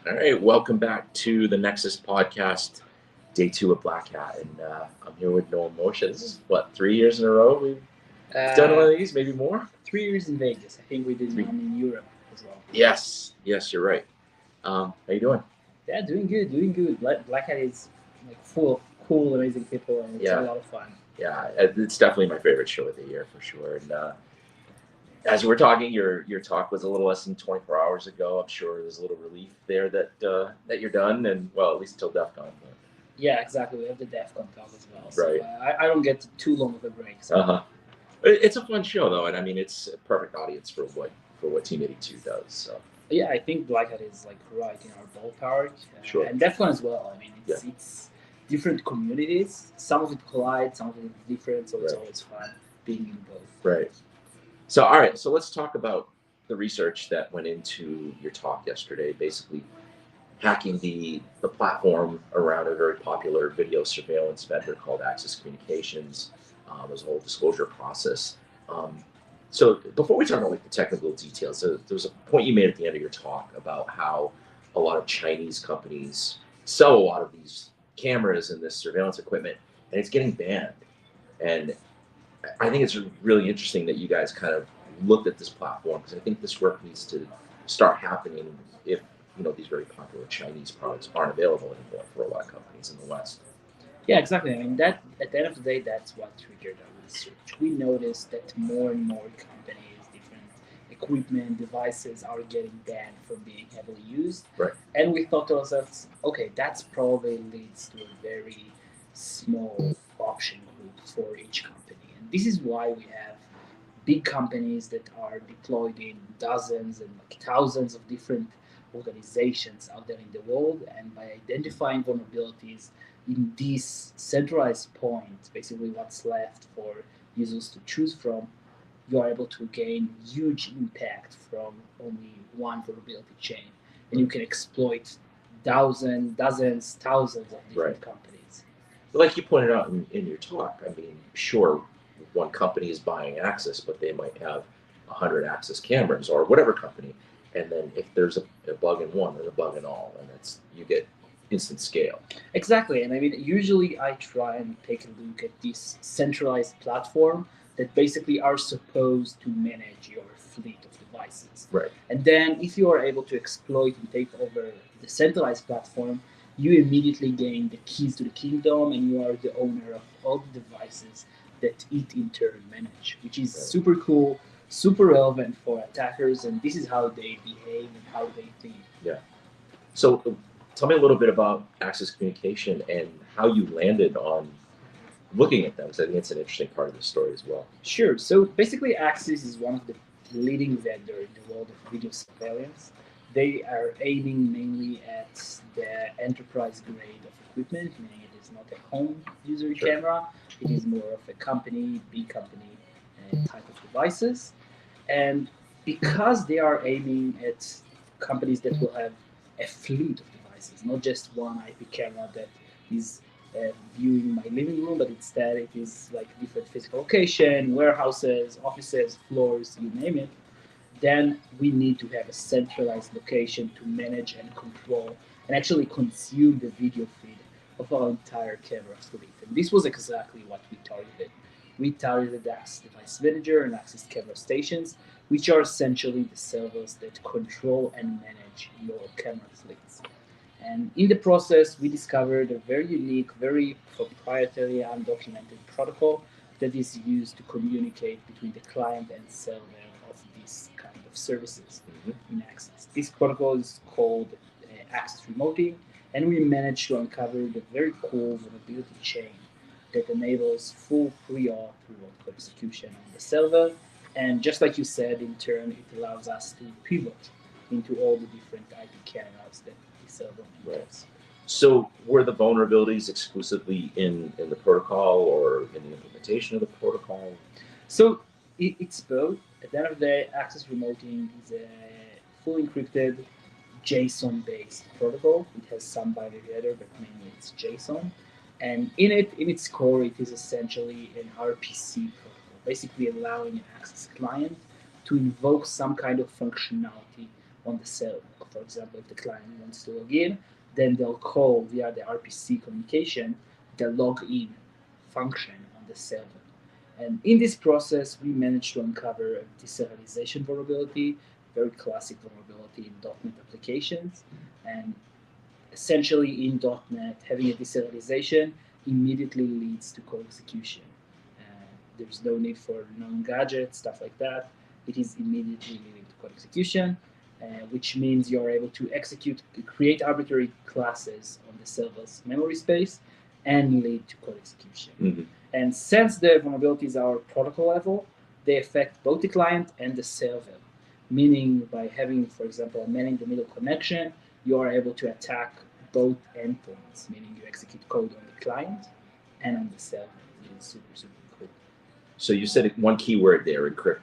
All right, welcome back to the Nexus podcast, day 2 of Black Hat, and I'm here with Noam Moshe. This is what 3 years in a row we've done one of these, maybe more. 3 years in Vegas. I think we did one in Europe as well. Yes, you're right. How you doing? Yeah, doing good. Black Hat is like full of cool, amazing people, and it's a lot of fun. Yeah, it's definitely my favorite show of the year for sure. And as we're talking, your talk was a little less than 24 hours ago. I'm sure there's a little relief there that you're done, and well, at least till DEF CON. Yeah, exactly. We have the DEF CON talk as well. Right. So I don't get too long of a break. So. It's a fun show though, and I mean it's a perfect audience for what Team 82 does. So. Yeah, I think Black Hat is like right in our ballpark. Sure. And DEF CON as well. I mean, it's different communities. Some of it collide, some of it is different. So it's always fun being in both. Right. So, all right. So let's talk about the research that went into your talk yesterday. Basically, hacking the platform around a very popular video surveillance vendor called Axis Communications. There's a whole disclosure process. So before we talk about like the technical details, there was a point you made at the end of your talk about how a lot of Chinese companies sell a lot of these cameras and this surveillance equipment, and it's getting banned. And I think it's really interesting that you guys kind of looked at this platform, because I think this work needs to start happening if these very popular Chinese products aren't available anymore for a lot of companies in the West. Yeah, exactly. I mean, that at the end of the day, that's what triggered our research. We noticed that more and more companies, different equipment, devices are getting banned from being heavily used. Right. And we thought to ourselves, okay, that's probably leads to a very small option group for each company. And this is why we have big companies that are deployed in dozens and like thousands of different organizations out there in the world. And by identifying vulnerabilities in this centralized point, basically what's left for users to choose from, you are able to gain huge impact from only one vulnerability chain. And you can exploit thousands, thousands of different companies. Like you pointed out in your talk, I mean, sure, one company is buying Axis, but they might have 100 Axis cameras or whatever company. And then if there's a bug in one, there's a bug in all, and you get instant scale. Exactly. And I mean, usually I try and take a look at this centralized platform that basically are supposed to manage your fleet of devices. Right. And then if you are able to exploit and take over the centralized platform, you immediately gain the keys to the kingdom, and you are the owner of all the devices that it in turn manage, which is super cool, super relevant for attackers, and this is how they behave and how they think. Yeah. So tell me a little bit about Axis Communication and how you landed on looking at them, because I think it's an interesting part of the story as well. Sure. So basically, Axis is one of the leading vendors in the world of video surveillance. They are aiming mainly at the enterprise grade of equipment, meaning it is not a home user camera. It is more of a big company type of devices. And because they are aiming at companies that will have a fleet of devices, not just one IP camera that is viewing my living room, but instead it is like different physical location, warehouses, offices, floors, you name it, then we need to have a centralized location to manage and control and actually consume the video feed of our entire camera fleet. And this was exactly what we targeted. We targeted Axis Device Manager and Axis Camera Stations, which are essentially the servers that control and manage your camera fleets. And in the process, we discovered a very unique, very proprietary, undocumented protocol that is used to communicate between the client and server of these kind of services in Axis. This protocol is called Axis Remoting, and we managed to uncover the very cool vulnerability chain that enables full pre-auth remote code execution on the server. And just like you said, in turn, it allows us to pivot into all the different IP cameras that the server has. So were the vulnerabilities exclusively in the protocol or in the implementation of the protocol? So it's both. At the end of the day, Axis Remoting is a fully encrypted JSON-based protocol. It has some binary header, but mainly it's JSON. And in its core, it is essentially an RPC protocol, basically allowing an Axis client to invoke some kind of functionality on the server. For example, if the client wants to log in, then they'll call via the RPC communication the login function on the server. And in this process, we managed to uncover a deserialization vulnerability, very classic vulnerability in .NET applications. And essentially in .NET, having a deserialization immediately leads to code execution. There's no need for known gadgets, stuff like that. It is immediately leading to code execution, which means you're able to create arbitrary classes on the server's memory space and lead to code execution. Mm-hmm. And since the vulnerabilities are protocol level, they affect both the client and the server. Meaning by having, for example, a man-in-the-middle connection, you are able to attack both endpoints, meaning you execute code on the client and on the server. It is super, super cool. So you said one key word there, encrypt.